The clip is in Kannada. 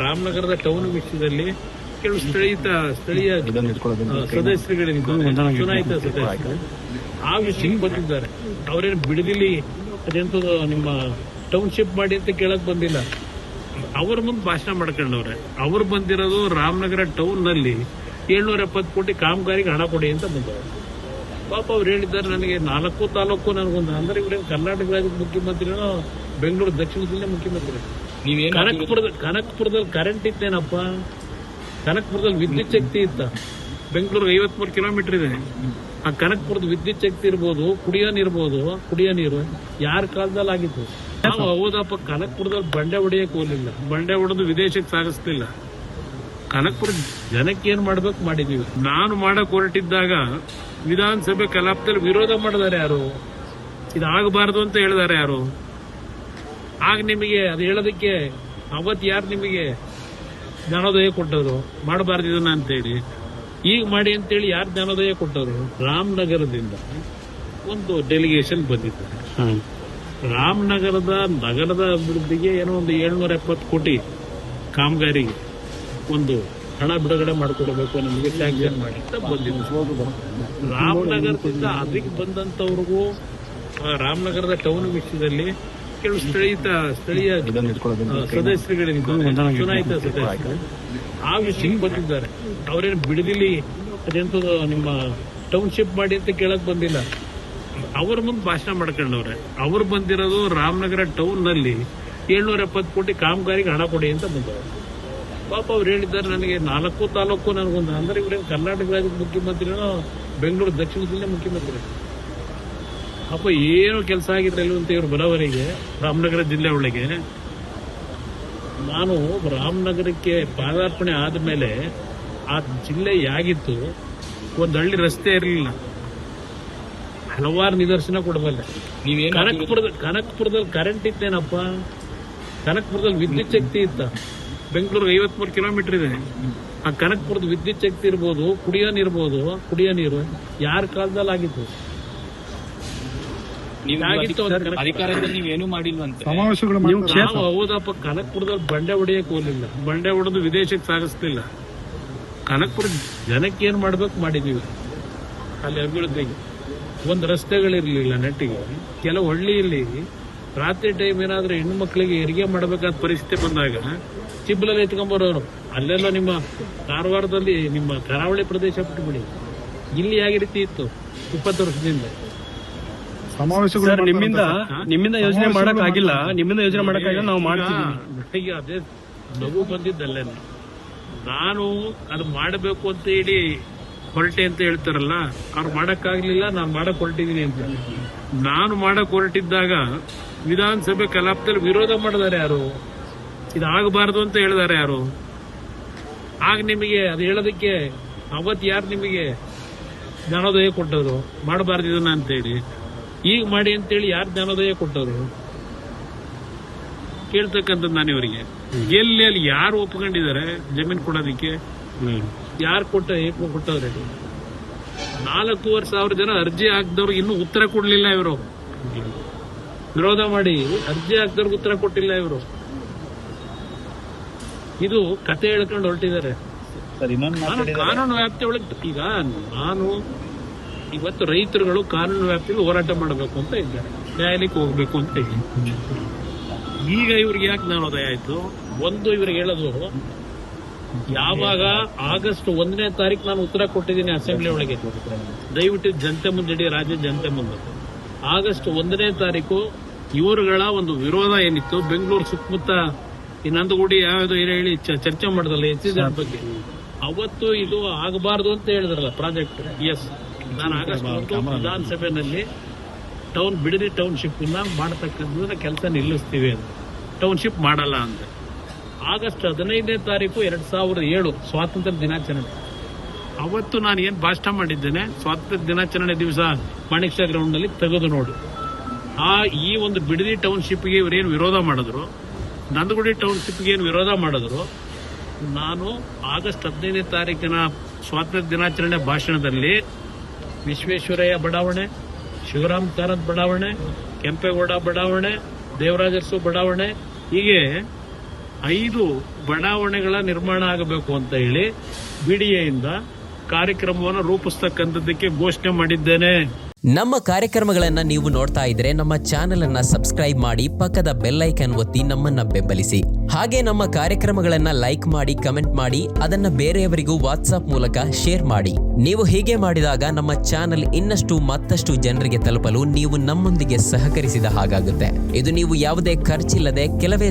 ರಾಮನಗರದ ಟೌನ್ ವಿಷಯದಲ್ಲಿ ಕೆಲವು ಸ್ಥಳೀಯ ಸದಸ್ಯರುಗಳಿಂದ ಚುನಾಯಿತ ಸದಸ್ಯರು ಆ ವಿಷಯಕ್ಕೆ ಬಂದಿದ್ದಾರೆ. ಅವರೇನು ಬಿಡದಿಲಿ ಅದೆಂತದ್ದು ನಿಮ್ಮ ಟೌನ್ಶಿಪ್ ಮಾಡಿ ಅಂತ ಕೇಳಕ್ ಬಂದಿಲ್ಲ. ಅವ್ರ ಮುಂದೆ ಭಾಷಣ ಮಾಡ್ಕೊಂಡವ್ರೆ. ಅವ್ರು ಬಂದಿರೋದು ರಾಮನಗರ ಟೌನ್ ನಲ್ಲಿ 770 ಕೋಟಿ ಕಾಮಗಾರಿಗೆ ಹಣ ಕೊಡಿ ಅಂತ ಬಂದವರು. ಪಾಪ ಅವ್ರು ಹೇಳಿದ್ದಾರೆ, ನನಗೆ 4 ತಾಲೂಕು ನನಗೊಂದು ಅಂದ್ರೆ ಇವ್ರೇನು ಕರ್ನಾಟಕ ರಾಜ್ಯದ ಮುಖ್ಯಮಂತ್ರಿನೋ ಬೆಂಗಳೂರು ದಕ್ಷಿಣ ಜಿಲ್ಲೆ ಮುಖ್ಯಮಂತ್ರಿ. ಕನಕಪುರದಲ್ಲಿ ಕರೆಂಟ್ ಇತ್ತೇನಪ್ಪ? ಕನಕಪುರದಲ್ಲಿ ವಿದ್ಯುತ್ ಶಕ್ತಿ ಇತ್ತ? ಬೆಂಗಳೂರಿಗೆ 53 ಕಿಲೋಮೀಟರ್ ಇದೆ. ಆ ಕನಕಪುರದ ವಿದ್ಯುತ್ ಶಕ್ತಿ ಇರ್ಬೋದು, ಕುಡಿಯೋ ನೀರು ಯಾರ ಕಾಲದಲ್ಲಿ ಆಗಿತ್ತು? ನಾವು ಹೌದಪ್ಪ, ಕನಕಪುರದಲ್ಲಿ ಬಂಡೆ ಹೊಡೆಯಕ್ಕೆ ಹೋಗ್ಲಿಲ್ಲ, ಬಂಡೆ ಹೊಡೆದು ವಿದೇಶಕ್ಕೆ ಸಾಗಿಸ್ಲಿಲ್ಲ. ಕನಕಪುರ ಜನಕ್ಕೆ ಏನ್ ಮಾಡ್ಬೇಕು ಮಾಡಿದೀವಿ. ನಾನು ಮಾಡಕ್ ಹೊರಟಿದ್ದಾಗ ವಿಧಾನಸಭೆ ಕಲಾಪದಲ್ಲಿ ವಿರೋಧ ಮಾಡಿದಾರೆ ಯಾರು? ಇದಾಗಬಾರದು ಅಂತ ಹೇಳಿದಾರೆ ಯಾರು? ಆಗ ನಿಮಗೆ ಅದು ಹೇಳೋದಕ್ಕೆ ಅವತ್ತು ಯಾರು ನಿಮಗೆ ಜ್ಞಾನೋದಯ ಕೊಟ್ಟರು ಮಾಡಬಾರ್ದು ಇದನ್ನ ಅಂತೇಳಿ? ಈಗ ಮಾಡಿ ಅಂತೇಳಿ ಯಾರು ಜ್ಞಾನೋದಯ ಕೊಟ್ಟರು? ರಾಮನಗರದಿಂದ ಒಂದು ಡೆಲಿಗೇಷನ್ ಬಂದಿದ್ದಾರೆ. ರಾಮನಗರದ ನಗರದ ಅಭಿವೃದ್ಧಿಗೆ ಏನೋ ಒಂದು 770 ಕೋಟಿ ಕಾಮಗಾರಿಗೆ ಒಂದು ಹಣ ಬಿಡುಗಡೆ ಮಾಡಿಕೊಡಬೇಕು, ನಮಗೆ ಸ್ಯಾಂಕ್ಷನ್ ಮಾಡಿ ಅಂತ ಬಂದಿದ್ದು. ರಾಮನಗರದಿಂದ ಅದಕ್ಕೆ ಬಂದಂತವ್ರಿಗೂ ರಾಮನಗರದ ಟೌನ್ ವಿಷಯದಲ್ಲಿ ಕೆಲವು ಸ್ಥಳೀಯ ಸದಸ್ಯರುಗಳಿಂದ ಚುನಾಯಿತ ಸದಸ್ಯರು ಆ ವಿಷಯಕ್ಕೆ ಬಂದಿದ್ದಾರೆ. ಅವರೇನು ಬಿಡದಿಲಿ ಅದೆಂತದ್ದು ನಿಮ್ಮ ಟೌನ್ಶಿಪ್ ಮಾಡಿ ಅಂತ ಕೇಳಕ್ ಬಂದಿಲ್ಲ. ಅವ್ರ ಮುಂದೆ ಭಾಷಣ ಮಾಡ್ಕೊಂಡವ್ರೆ. ಅವ್ರು ಬಂದಿರೋದು ರಾಮನಗರ ಟೌನ್ ನಲ್ಲಿ 770 ಕೋಟಿ ಕಾಮಗಾರಿಗೆ ಹಣ ಕೊಡಿ ಅಂತ ಬಂದವರು. ಪಾಪ ಅವ್ರು ಹೇಳಿದ್ದಾರೆ, ನನಗೆ 4 ತಾಲೂಕು ನನಗೊಂದು ಅಂದ್ರೆ ಇವ್ರೇನು ಕರ್ನಾಟಕ ರಾಜ್ಯದ ಮುಖ್ಯಮಂತ್ರಿನೋ ಬೆಂಗಳೂರು ದಕ್ಷಿಣ ಜಿಲ್ಲೆ ಮುಖ್ಯಮಂತ್ರಿ. ಅಪ್ಪ ಏನು ಕೆಲಸ ಆಗಿರಲಿಲ್ಲ ಅಂತ ಇವ್ರ ಬರೋವರೆಗೆ ರಾಮನಗರ ಜಿಲ್ಲೆ ಒಳಗೆ. ನಾನು ರಾಮನಗರಕ್ಕೆ ಪಾದಾರ್ಪಣೆ ಆದ್ಮೇಲೆ ಆ ಜಿಲ್ಲೆ ಯಾಗಿತ್ತು, ಒಂದು ಹಳ್ಳಿ ರಸ್ತೆ ಇರಲಿಲ್ಲ. ಹಲವಾರು ನಿದರ್ಶನ ಕೊಡಬಲ್ಲೆ. ಕನಕಪುರದಲ್ಲಿ ಕರೆಂಟ್ ಇತ್ತೇನಪ್ಪ? ಕನಕಪುರದಲ್ಲಿ ವಿದ್ಯುತ್ ಶಕ್ತಿ ಇತ್ತ? ಬೆಂಗಳೂರಿಗೆ 53 ಕಿಲೋಮೀಟರ್ ಇದೆ. ಆ ಕನಕಪುರದ ವಿದ್ಯುತ್ ಶಕ್ತಿ ಇರ್ಬೋದು, ಕುಡಿಯೋ ನೀರು ಯಾರ ಕಾಲದಲ್ಲಿ ಆಗಿತ್ತು? ಅಧಿಕಾರದಲ್ಲಿ ನೀವೇನು ಮಾಡಿಲ್ವಂತೆ. ಹೌದಪ್ಪ, ಕನಕಪುರದಲ್ಲಿ ಬಂಡೆ ಹೊಡೆಯಕ್ಕೆ ಹೋಗ್ಲಿಲ್ಲ, ಬಂಡೆ ಹೊಡೆದು ವಿದೇಶಕ್ಕೆ ಸಾಗಿಸ್ಲಿಲ್ಲ. ಕನಕಪುರ ಜನಕ್ಕೆ ಏನ್ ಮಾಡ್ಬೇಕು ಮಾಡಿದೀವಿ. ಅಲ್ಲಿ ಅಭಿವೃದ್ಧಿಗೆ ಒಂದು ರಸ್ತೆಗಳಿರ್ಲಿಲ್ಲ ನೆಟ್ಟಿಗೆ. ಕೆಲವು ಹಳ್ಳಿಯಲ್ಲಿ ರಾತ್ರಿ ಟೈಮ್ ಏನಾದ್ರೂ ಹೆಣ್ಣು ಮಕ್ಕಳಿಗೆ ಹೆರಿಗೆ ಮಾಡಬೇಕಾದ ಪರಿಸ್ಥಿತಿ ಬಂದಾಗ ಚಿಬ್ಬಲಲ್ಲಿ ಎತ್ಕೊಂಡ್ಬರೋರು. ಅಲ್ಲೆಲ್ಲ ನಿಮ್ಮ ಕಾರವಾರದಲ್ಲಿ ನಿಮ್ಮ ಕರಾವಳಿ ಪ್ರದೇಶ ಬಿಟ್ಟುಬಿಡಿ, ಇಲ್ಲಿ ಯಾವ ರೀತಿ ಇತ್ತು 20 ವರ್ಷದಿಂದ. ನಿಮ್ಮಿಂದ ಯೋಜನೆ ಮಾಡಕ್ಕಾಗಿಲ್ಲ, ನಾವು ಮಾಡ್ತೀವಿ. ಈಗ ಅದೇ ನಗು ಬಂದಿದ್ದಲ್ಲೇ. ನಾನು ಅದು ಮಾಡಬೇಕು ಅಂತ ಹೇಳಿ ಹೊರಟೆ ಅಂತ ಹೇಳ್ತಾರಲ್ಲ, ಅವ್ರು ಮಾಡಕ್ಕಾಗ್ಲಿಲ್ಲ, ನಾನು ಮಾಡಕ್ ಹೊರಟಿದ್ದೀನಿ ಅಂತ. ನಾನು ಮಾಡಕ್ ಹೊರಟಿದ್ದಾಗ ವಿಧಾನಸಭೆ ಕಲಾಪದಲ್ಲಿ ವಿರೋಧ ಮಾಡಿದಾರೆ ಯಾರು? ಇದಾಗಬಾರದು ಅಂತ ಹೇಳಿದಾರೆ ಯಾರು? ಆಗ ನಿಮಗೆ ಅದು ಹೇಳೋದಕ್ಕೆ ಅವತ್ತು ಯಾರು ನಿಮಗೆ ಜ್ಞಾನೋದಯ ಕೊಟ್ಟರು ಮಾಡಬಾರ್ದು ಇದನ್ನ ಅಂತೇಳಿ? ಈಗ ಮಾಡಿ ಅಂತೇಳಿ ಯಾರು ಜ್ಞಾನೋದಯ ಕೊಟ್ಟರು? ಕೇಳ್ತಕ್ಕಂಥದ್ದು ನಾನು ಇವರಿಗೆ. ಎಲ್ಲಿ ಅಲ್ಲಿ ಯಾರು ಒಪ್ಕೊಂಡಿದ್ದಾರೆ ಜಮೀನು ಕೊಡೋದಕ್ಕೆ? ಯಾರು ಕೊಟ್ಟವ್ರೆ? 4,500 ಜನ ಅರ್ಜಿ ಹಾಕಿದವ್ರು ಇನ್ನೂ ಉತ್ತರ ಕೊಡ್ಲಿಲ್ಲ. ಇವರು ವಿರೋಧ ಮಾಡಿ ಅರ್ಜಿ ಹಾಕಿದವ್ರಿಗೆ ಉತ್ತರ ಕೊಟ್ಟಿಲ್ಲ. ಇವರು ಇದು ಕತೆ ಹೇಳ್ಕೊಂಡು ಹೊರಟಿದ್ದಾರೆ. ಕಾನೂನು ವ್ಯಾಪ್ತಿ ಒಳಗೆ ಈಗ ನಾನು ಇವತ್ತು ರೈತರುಗಳು ಕಾನೂನು ವ್ಯಾಪ್ತಿಯಲ್ಲಿ ಹೋರಾಟ ಮಾಡಬೇಕು ಅಂತ ಇದ್ದಾರೆ, ನ್ಯಾಯಾಲಯಕ್ಕೆ ಹೋಗ್ಬೇಕು ಅಂತ ಇದ್ದೀನಿ. ಈಗ ಇವ್ರಿಗೆ ಯಾಕೆ ಜ್ಞಾನೋದಯ ಆಯ್ತು? ಒಂದು ಇವ್ರಿಗೆ ಹೇಳೋದು, ಯಾವಾಗ ಆಗಸ್ಟ್ 1ನೇ ತಾರೀಕು ನಾನು ಉತ್ತರ ಕೊಟ್ಟಿದ್ದೀನಿ ಅಸೆಂಬ್ಲಿ ಒಳಗೆ, ದಯವಿಟ್ಟು ಜನತೆ ಮುಂದೆ, ರಾಜ್ಯ ಜನತೆ ಮುಂದೆ. ಆಗಸ್ಟ್ 1ನೇ ತಾರೀಕು ಇವರುಗಳ ಒಂದು ವಿರೋಧ ಏನಿತ್ತು, ಬೆಂಗಳೂರು ಸುತ್ತಮುತ್ತ ಈ ನಂದಗುಡಿ ಯಾವ್ದು ಹೇಳಿ ಚರ್ಚೆ ಮಾಡಿದಲ್ಲ HCZ ಬಗ್ಗೆ, ಅವತ್ತು ಇದು ಆಗಬಾರ್ದು ಅಂತ ಹೇಳಿದ್ರಲ್ಲ ಪ್ರಾಜೆಕ್ಟ್. ಎಸ್, ನಾನು ಆಗಸ್ಟ್ 1 ವಿಧಾನಸಭೆಯಲ್ಲಿ ಬಿಡದಿ ಟೌನ್ಶಿಪ್ ಮಾಡತಕ್ಕಂಥ ಕೆಲಸ ನಿಲ್ಲಿಸ್ತೀವಿ ಅಂತ, ಟೌನ್ಶಿಪ್ ಮಾಡಲ್ಲ ಅಂತ. ಆಗಸ್ಟ್ 15ನೇ ತಾರೀಕು 2007 ಸ್ವಾತಂತ್ರ್ಯ ದಿನಾಚರಣೆ. ಅವತ್ತು ನಾನು ಏನ್ ಭಾಷಣ ಮಾಡಿದ್ದೇನೆ, ಸ್ವಾತಂತ್ರ್ಯ ದಿನಾಚರಣೆ ದಿವಸ ಮಾಣಿಕ್ ಶಾ ಗ್ರೌಂಡ್ ನಲ್ಲಿ ತೆಗೆದು ನೋಡಿ. ಈ ಒಂದು ಬಿಡದಿ ಟೌನ್ಶಿಪ್ಗೆ ಇವರೇನು ವಿರೋಧ ಮಾಡಿದ್ರು, ನಂದಗುಡಿ ಟೌನ್ಶಿಪ್ಗೆ ಏನು ವಿರೋಧ ಮಾಡಿದ್ರು, ನಾನು ಆಗಸ್ಟ್ 15ನೇ ತಾರೀಕಿನ ಸ್ವಾತಂತ್ರ್ಯ ದಿನಾಚರಣೆ ಭಾಷಣದಲ್ಲಿ ವಿಶ್ವೇಶ್ವರಯ್ಯ ಬಡಾವಣೆ, ಶಿವರಾಮ್ ಕಾರಂತ್ ಬಡಾವಣೆ, ಕೆಂಪೇಗೌಡ ಬಡಾವಣೆ, ದೇವರಾಜ ಅರಸು ಬಡಾವಣೆ, ಹೀಗೆ 5 ಬಡಾವಣೆಗಳ ನಿರ್ಮಾಣ ಆಗಬೇಕು ಅಂತ ಹೇಳಿ ಬಿಡಿಎಯಿಂದ ಕಾರ್ಯಕ್ರಮವನ್ನು ರೂಪಿಸ್ತಕ್ಕಂಥದ್ದಕ್ಕೆ ಘೋಷಣೆ ಮಾಡಿದ್ದೇನೆ. ನಮ್ಮ ಕಾರ್ಯಕ್ರಮಗಳನ್ನ ನೀವು ನೋಡ್ತಾ ಇದ್ರೆ ನಮ್ಮ ಚಾನೆಲ್ ಅನ್ನ ಸಬ್ಸ್ಕ್ರೈಬ್ ಮಾಡಿ, ಪಕ್ಕದ ಬೆಲ್ ಐಕಾನ್ ಒತ್ತಿ ನಮ್ಮನ್ನ ಬೆಂಬಲಿಸಿ. ಹಾಗೆ ನಮ್ಮ ಕಾರ್ಯಕ್ರಮಗಳನ್ನ ಲೈಕ್ ಮಾಡಿ, ಕಮೆಂಟ್ ಮಾಡಿ, ಅದನ್ನ ಬೇರೆಯವರಿಗೂ ವಾಟ್ಸ್ಆಪ್ ಮೂಲಕ ಶೇರ್ ಮಾಡಿ. ನೀವು ಹೀಗೆ ಮಾಡಿದಾಗ ನಮ್ಮ ಚಾನೆಲ್ ಇನ್ನಷ್ಟು ಮತ್ತಷ್ಟು ಜನರಿಗೆ ತಲುಪಲು ನೀವು ನಮ್ಮೊಂದಿಗೆ ಸಹಕರಿಸಿದ ಹಾಗಾಗುತ್ತೆ. ಇದು ನೀವು ಯಾವುದೇ ಖರ್ಚಿಲ್ಲದೆ ಕೆಲವೇ